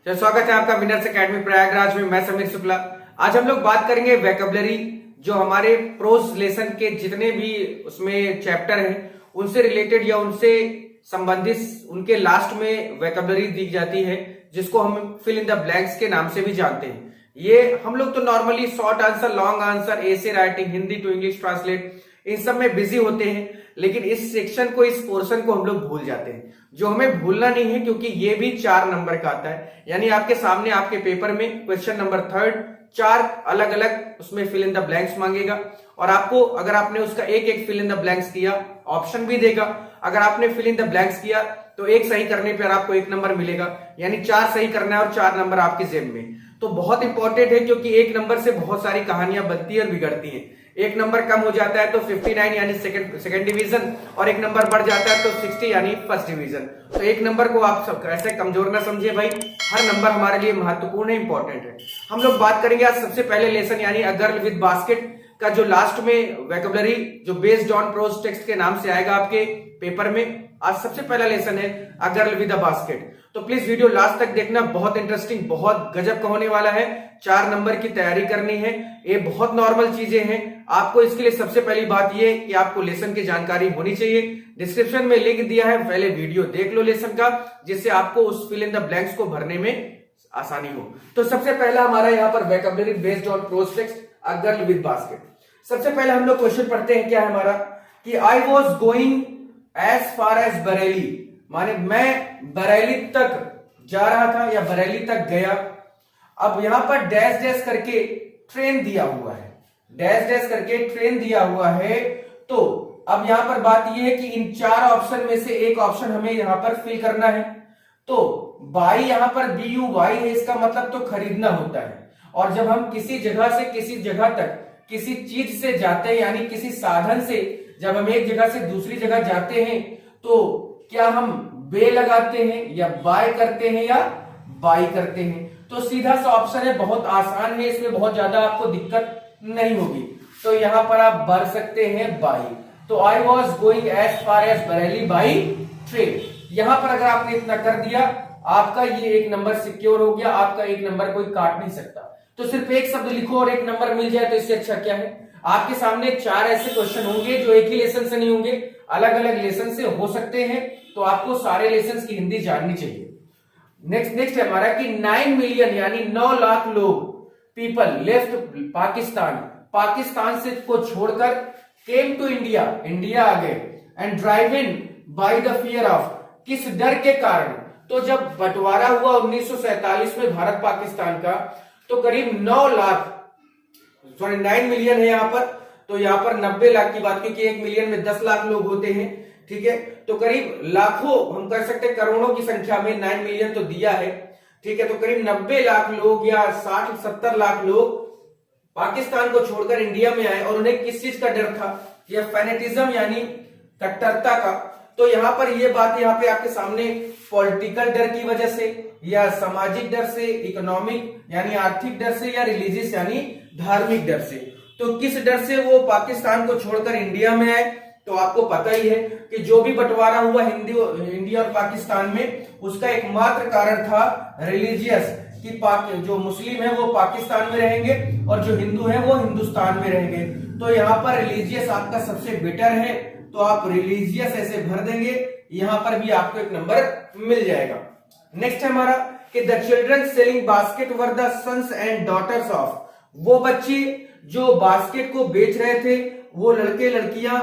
तो स्वागत है आपका विनर्स एकेडमी प्रयागराज में। मैं समीर शुक्ला। आज हम लोग बात करेंगे वोकैबुलरी, जो हमारे प्रोज लेसन के जितने भी उसमें चैप्टर हैं उनसे रिलेटेड या उनसे संबंधित उनके लास्ट में वोकैबुलरी दी जाती है, जिसको हम फिल इन द ब्लैंक्स के नाम से भी जानते हैं। ये हम लोग तो normally short answer, long answer, ऐसे writing, Hindi to English translate, इन सब में बिजी होते हैं, लेकिन इस सेक्शन को, इस पोर्शन को हम लोग भूल जाते हैं, जो हमें भूलना नहीं है, क्योंकि ये भी 4 नंबर का आता है। यानी आपके सामने आपके पेपर में क्वेश्चन नंबर 3 4 अलग अलग उसमें फिल इन द ब्लैंक्स मांगेगा, और आपको अगर आपने उसका एक एक फिल इन द ब्लैंक्स किया ऑप्शन भी देगा। अगर आपने फिल इन द ब्लैंक्स किया तो एक सही करने पर आपको 1 नंबर मिलेगा, यानी 4 सही करना है और 4 नंबर आपकी जेब में। तो बहुत इंपॉर्टेंट है, क्योंकि 1 नंबर से बहुत सारी कहानियां बनती है और बिगड़ती हैं। 1 नंबर कम हो जाता है तो 59 यानी सेकंड डिवीजन, और 1 नंबर बढ़ जाता है तो 60 यानी फर्स्ट डिवीजन। तो 1 नंबर को आप सब ऐसे कमजोर ना समझिए भाई, हर नंबर हमारे लिए महत्वपूर्ण है, इंपॉर्टेंट है। हम लोग बात करेंगे आज सबसे पहले लेसन यानी अ गर्ल विद बास्केट का, जो लास्ट में वोकैबुलरी जो बेस्ड ऑन प्रोज टेक्स्ट के नाम से आएगा आपके पेपर में। आज सबसे पहला लेसन है अ गर्ल विद अ बास्केट। तो प्लीज वीडियो लास्ट तक देखना, बहुत इंटरेस्टिंग, बहुत गजब का होने वाला है। 4 नंबर की तैयारी करनी है, ये बहुत नॉर्मल चीजें हैं। आपको इसके लिए सबसे पहली बात ये कि आपको लेसन की जानकारी होनी चाहिए। डिस्क्रिप्शन में लिंक दिया है, पहले वीडियो देख लो लेसन का, जिससे आपको उस फिल इन द ब्लैंक्स को भरने में आसानी हो। तो सबसे पहला हमारा यहाँ पर vocabulary based on prose text a girl with basket. सबसे पहले हम लोग क्वेश्चन पढ़ते हैं, क्या है हमारा कि I was going as far as Bareilly, माने मैं बरेली तक जा रहा था या बरेली तक गया। अब यहां पर डैश डैश करके ट्रेन दिया हुआ है, डैश डैश करके ट्रेन दिया हुआ है। तो अब यहां पर बात यह है कि इन 4 ऑप्शन में से एक ऑप्शन हमें यहां पर फिल करना है। तो बाई यहां पर BUY है, इसका मतलब तो खरीदना होता है। और जब हम किसी जगह से किसी जगह तक किसी चीज से जाते हैं, यानी किसी साधन से जब हम एक जगह से दूसरी जगह जाते हैं, तो क्या हम बे लगाते हैं या बाय करते हैं या बाई करते हैं? तो सीधा सा ऑप्शन है, बहुत आसान है, इसमें बहुत ज्यादा आपको दिक्कत नहीं होगी। तो यहां पर आप भर सकते हैं बाई। तो I was going as far as Bareilly by train. यहां पर अगर आपने इतना कर दिया, आपका ये 1 नंबर सिक्योर हो गया, आपका 1 नंबर कोई काट नहीं सकता। तो सिर्फ एक शब्द लिखो और 1 नंबर मिल जाए, तो इससे अच्छा क्या है। आपके सामने 4 ऐसे क्वेश्चन होंगे जो एक ही लेसन से नहीं होंगे, अलग अलग लेसन से हो सकते हैं। तो आपको सारे लेसन की हिंदी जाननी चाहिए। नेक्स्ट है हमारा कि 9 मिलियन यानी 9 लाख लोग पीपल लेफ्ट पाकिस्तान, पाकिस्तान से को छोड़कर केम टू इंडिया, इंडिया आ गए, and drive in by the fear of, किस डर के कारण। तो जब बंटवारा हुआ 1947 में भारत पाकिस्तान का, तो करीब 9 लाख, सॉरी 9 मिलियन है यहां पर, तो यहां पर 90 लाख की बात, क्योंकि 1 मिलियन में 10 लाख लोग होते हैं, ठीक है। तो करीब लाखों, हम कर सकते हैं करोड़ों की संख्या में, 9 मिलियन तो दिया है, ठीक है। तो करीब 90 लाख लोग या 60-70 लाख लोग पाकिस्तान को छोड़कर इंडिया में आए, और उन्हें किस चीज का डर था? यह फैनेटिज्म यानी कट्टरता का। तो यहां पर यह बात यहाँ पे आपके सामने पॉलिटिकल डर की वजह से, या सामाजिक डर से, इकोनॉमिक यानी आर्थिक डर से, या रिलीजियस यानी धार्मिक डर से। तो किस डर से वो पाकिस्तान को छोड़कर इंडिया में आए? तो आपको पता ही है कि जो भी बंटवारा हुआ इंडिया और पाकिस्तान में, उसका एकमात्र कारण था रिलीजियस, कि जो मुस्लिम है वो पाकिस्तान में रहेंगे और जो हिंदू है वो हिंदुस्तान में रहेंगे। तो यहाँ पर रिलीजियस आपका सबसे बेटर है, तो आप रिलीजियस ऐसे भर देंगे, यहां पर भी आपको 1 नंबर मिल जाएगा। नेक्स्ट है हमारा कि the children selling basket were the sons and daughters of, वो बच्चे जो बास्केट को बेच रहे थे वो लड़के लड़कियां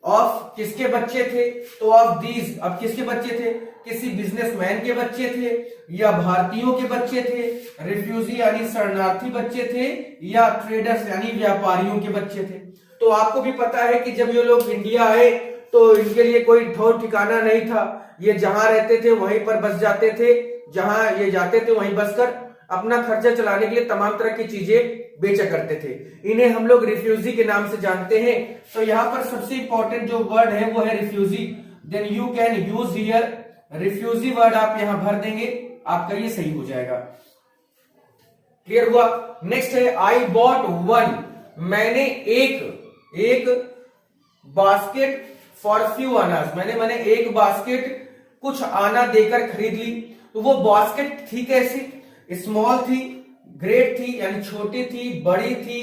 ऑफ किसके बच्चे थे? तो ऑफ दीज, अब किसके बच्चे थे? किसी बिजनेसमैन के बच्चे थे, या भारतीयों के बच्चे थे, रिफ्यूजी यानी शरणार्थी बच्चे थे, या ट्रेडर्स यानी व्यापारियों के बच्चे थे। तो आपको भी पता है कि जब ये लोग इंडिया आए तो इनके लिए कोई ठौर ठिकाना नहीं था, ये जहां रहते थे वहीं पर बस जाते थे, जहां ये जाते थे वहीं बसकर अपना खर्चा चलाने के लिए तमाम तरह की चीजें बेचा करते थे। इन्हें हम लोग रिफ्यूजी के नाम से जानते हैं। तो यहाँ पर सबसे इंपॉर्टेंट जो वर्ड है वो है refugee. Then you can use here refugee word, आप यहां भर देंगे, आपका ये सही हो जाएगा। क्लियर हुआ? नेक्स्ट है आई बॉट 1, मैंने एक बास्केट फॉर फ्यू अनार्स, मैंने एक बास्केट कुछ आना देकर खरीद ली। तो वो बास्केट थी कैसी, स्मॉल थी, ग्रेट थी यानी छोटी थी, बड़ी थी,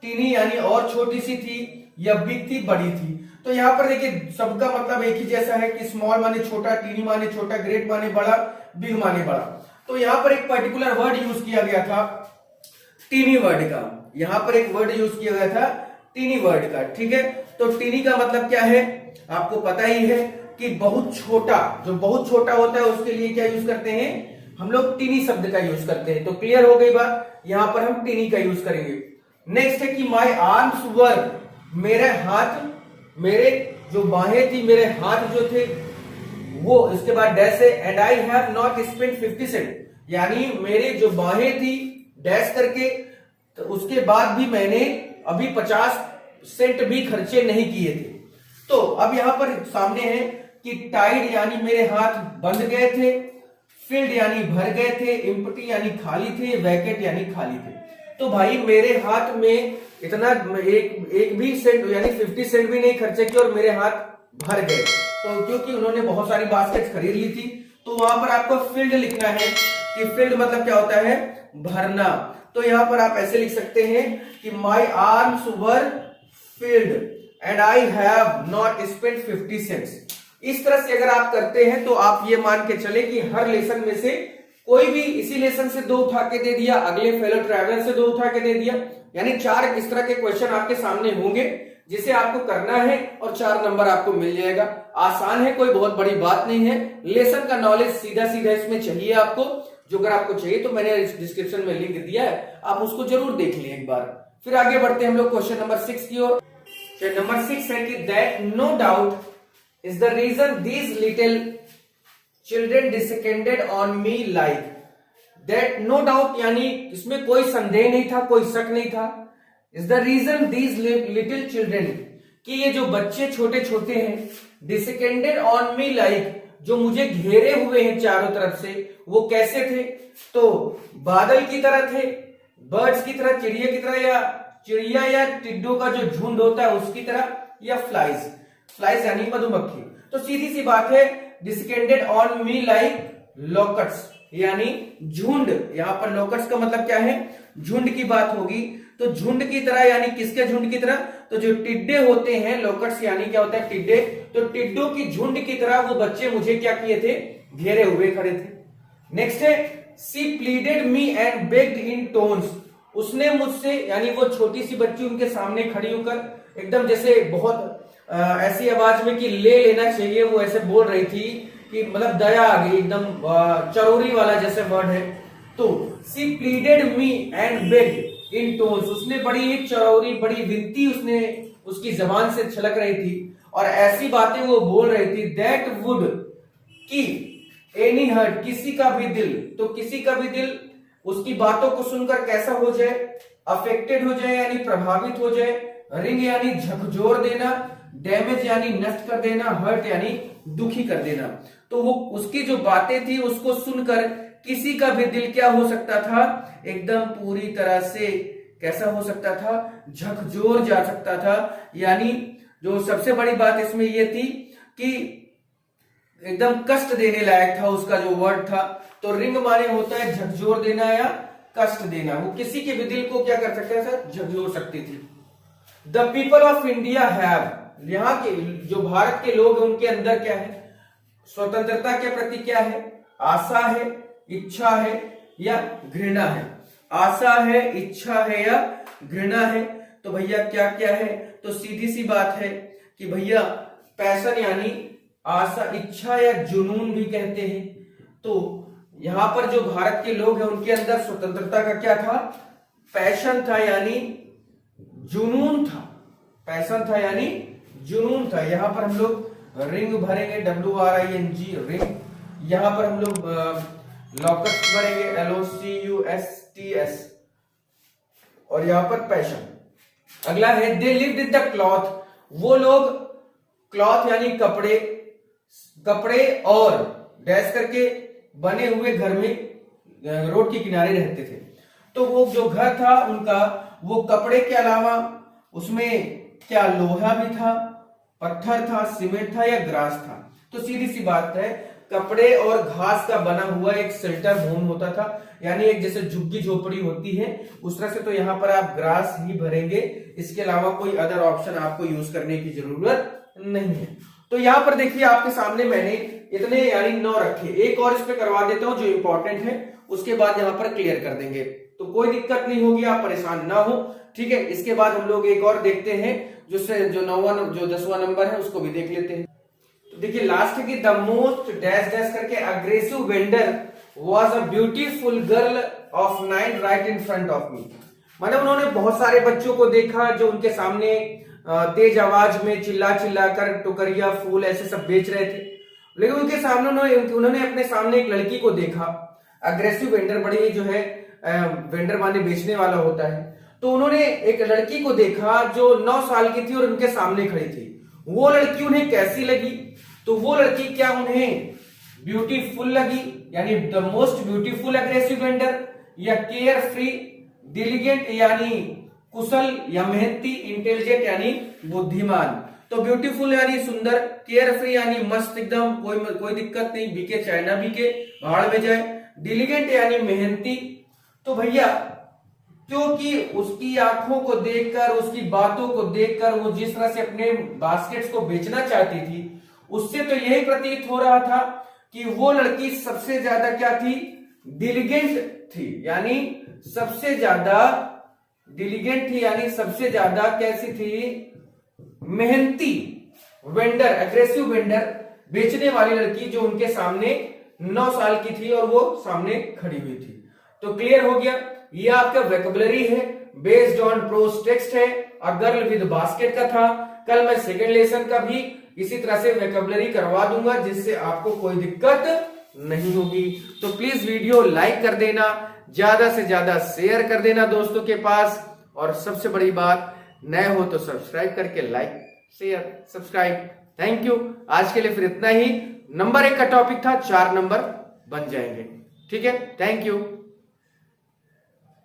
टीनी यानी और छोटी सी थी, या बिग थी बड़ी थी। तो यहाँ पर देखिए सबका मतलब एक ही जैसा है कि स्मॉल माने छोटा, टीनी माने छोटा, ग्रेट माने बड़ा, बिग माने बड़ा। तो यहाँ पर एक पर्टिकुलर वर्ड यूज किया गया था टीनी वर्ड का, यहाँ पर एक वर्ड यूज किया गया था टीनी वर्ड का, ठीक है। तो टीनी का मतलब क्या है आपको पता ही है कि बहुत छोटा, जो बहुत छोटा होता है उसके लिए क्या यूज करते हैं हम लोग, टीनी शब्द का यूज करते हैं। तो क्लियर हो गई बात, यहां पर हम टीनी का यूज करेंगे। नेक्स्ट है कि माई आर्म्स वर, मेरे हाथ, मेरे जो बाहें थी, मेरे हाथ जो थे वो, इसके बाद डैश है, and I have not spent 50 cent, यानी मेरे जो बाहें थी डैश करके, तो उसके बाद भी मैंने अभी 50 सेंट भी खर्चे नहीं किए थे। तो अब यहां पर सामने है कि टाइड यानी मेरे हाथ बंध गए थे, फिल्ड यानी भर गए थे, एम्प्टी यानी खाली थे, वैकेट यानी खाली थे। तो भाई मेरे हाथ में इतना एक भी सेंट यानी 50 सेंट भी नहीं खर्चे किए और मेरे हाथ भर गए। तो क्योंकि उन्होंने बहुत सारी बास्केट खरीद ली थी। तो वहां पर आपको फील्ड लिखना है कि फील्ड मतलब क्या होता है, भरना। तो यहां पर आप ऐसे लिख सकते हैं कि my arms were filled and I have not spent 50 cents. इस तरह से अगर आप करते हैं तो आप ये मान के चले कि हर लेसन में से कोई भी इसी लेसन से 2 उठा के दे दिया, अगले फेलो ट्रैवलर से 2 उठा के दे दिया, यानी 4 इस तरह के क्वेश्चन आपके सामने होंगे जिसे आपको करना है और 4 नंबर आपको मिल जाएगा। आसान है, कोई बहुत बड़ी बात नहीं है। लेसन का नॉलेज सीधा सीधा इसमें चाहिए आपको। जो अगर आपको चाहिए तो मैंने डिस्क्रिप्शन में लिंक दिया है, आप उसको जरूर देख लें एक बार। फिर आगे बढ़ते हैं हम लोग क्वेश्चन नंबर 6 की ओर। नंबर 6 है कि that no doubt is the reason these little children descended on me like that, no doubt यानी इसमें कोई संदेह नहीं था, कोई शक नहीं था। is the reason these little children, कि ये जो बच्चे छोटे छोटे हैं, descended on me like, जो मुझे घेरे हुए हैं चारों तरफ से, वो कैसे थे, तो बादल की तरह थे, बर्ड्स की तरह, चिड़िया की तरह, या चिड़िया या टिड्डों का जो झुंड होता है उसकी तरह, या फ्लाइज, फ्लाइज यानी मधुमक्खी। तो सीधी सी बात है, डिस्केंडेड ऑन मी लाइक लॉकट्स यानी झुंड। यहां पर लॉकट्स का मतलब क्या है, झुंड की बात होगी। तो झुंड की तरह यानी किसके झुंड की तरह, तो जो टिड्डे होते हैं, लॉकट्स यानी क्या होता है टिड्डे, तो टिड्डों की झुंड की तरह वो बच्चे मुझे क्या किए थे, घेरे हुए खड़े थे। नेक्स्ट है she pleaded me and begged in tones, उसने मुझसे यानी वो छोटी सी बच्ची उनके सामने खड़ी होकर एकदम जैसे बहुत ऐसी आवाज में कि ले लेना चाहिए, वो ऐसे बोल रही थी कि मतलब दया आ गई, एकदम चरोरी वाला जैसे वर्ड है। तो she pleaded me and begged in tones, उसने बड़ी ही चरोरी, बड़ी विनती उसने उसकी जबान से छलक रही थी और ऐसी बातें वो बोल रही थी दैट वुड, कि एनी हर्ट, किसी का भी दिल, तो किसी का भी दिल उसकी बातों को सुनकर कैसा हो जाए, अफेक्टेड हो जाए यानी प्रभावित हो जाए, रिंग यानी झकझोर देना, डैमेज यानी नष्ट कर देना, हर्ट यानी दुखी कर देना। तो वो उसकी जो बातें थी उसको सुनकर किसी का भी दिल क्या हो सकता था, एकदम पूरी तरह से कैसा हो सकता था, झकझोर जा सकता था। यानी जो सबसे बड़ी बात इसमें यह थी कि एकदम कष्ट देने लायक था उसका जो वर्ड था। तो रिंग माने होता है झकझोर देना या कष्ट देना, वो किसी के भी दिल को क्या कर सकता था, झकझोर सकती थी। The people of India have, यहाँ के जो भारत के लोग हैं उनके अंदर क्या है, स्वतंत्रता के प्रति क्या है, आशा है, इच्छा है या घृणा है। आशा है, इच्छा है या घृणा है। तो भैया क्या क्या है, तो सीधी सी बात है कि भैया पैशन यानी आशा, इच्छा या जुनून भी कहते हैं। तो यहां पर जो भारत के लोग हैं उनके अंदर स्वतंत्रता का क्या था, पैशन था यानी जुनून था, पैशन था यानी जुनून था। यहां पर हम लोग रिंग भरेंगे, WRING रिंग। यहां पर हम लोग लॉकट्स भरेंगे, LOCUSTS, और यहां पर पैशन। अगला है they lived in the cloth, वो लोग क्लॉथ यानी कपड़े, कपड़े और डैश करके बने हुए घर में रोड के किनारे रहते थे। तो वो जो घर था उनका, वो कपड़े के अलावा उसमें क्या लोहा भी था, पत्थर था, सीमेंट था या ग्रास था। तो सीधी सी बात है, कपड़े और घास का बना हुआ एक शेल्टर होम होता था, यानी एक जैसे झुग्गी झोपड़ी होती है उस तरह से। तो यहाँ पर आप ग्रास ही भरेंगे, इसके अलावा कोई अदर ऑप्शन आपको यूज करने की जरूरत नहीं है। तो यहाँ पर देखिए आपके सामने मैंने इतने यानी 9 रखे, एक और इस पे करवा देता हूं जो इंपॉर्टेंट है, उसके बाद यहाँ पर क्लियर कर देंगे, तो कोई दिक्कत नहीं होगी, आप परेशान ना हो, ठीक है। इसके बाद हम लोग एक और देखते हैं जो 10वां नंबर है उसको भी देख लेते हैं। तो देखिए लास्ट है कि द मोस्ट डैश डैश करके aggressive vendor was a beautiful girl of 9 right in front of me. मतलब उन्होंने बहुत सारे बच्चों को देखा जो उनके सामने तेज आवाज में चिल्ला चिल्ला कर टोकरिया फूल ऐसे सब बेच रहे थे, लेकिन उनके सामने उन्होंने अपने सामने एक लड़की को देखा। अग्रेसिव वेंडर बड़ी जो है वेंडर माने बेचने वाला होता है, तो उन्होंने एक लड़की को देखा जो 9 साल की थी और उनके सामने खड़ी थी। वो लड़की उन्हें कैसी लगी? तो वो लड़की क्या उन्हें ब्यूटीफुल लगी, यानी the most beautiful aggressive vendor, या केयर फ्री डिलिजेंट यानी कुशल या मेहनती, इंटेलिजेंट यानी बुद्धिमान। तो ब्यूटीफुल यानी सुंदर, केयर फ्री यानी मस्त एकदम, कोई दिक्कत नहीं, बीके चाहे ना बीके भाड़ में जाए, डिलिजेंट यानी मेहनती। तो भैया क्योंकि उसकी आंखों को देखकर, उसकी बातों को देखकर वो जिस तरह से अपने बास्केट्स को बेचना चाहती थी, उससे तो यही प्रतीत हो रहा था कि वो लड़की सबसे ज्यादा क्या थी? डिलिजेंट थी, यानी सबसे ज्यादा डिलिजेंट थी, यानी सबसे ज्यादा कैसी थी? मेहनती वेंडर, एग्रेसिव वेंडर, बेचने वाली लड़की जो उनके सामने 9 साल की थी और वो सामने खड़ी हुई थी। तो क्लियर हो गया, ये आपका वोकैबुलरी है, बेस्ड ऑन प्रोज टेक्स्ट है, अ गर्ल विद बास्केट का था। कल मैं सेकंड लेसन का भी इसी तरह से वोकैबुलरी करवा दूंगा, जिससे आपको कोई दिक्कत नहीं होगी। तो प्लीज वीडियो लाइक कर देना, ज्यादा से ज्यादा शेयर कर देना दोस्तों के पास, और सबसे बड़ी बात, नए हो तो सब्सक्राइब करके like share subscribe. Thank you. आज के लिए फिर इतना ही। नंबर 1 का टॉपिक था, 4 नंबर बन जाएंगे, ठीक है। Thank you.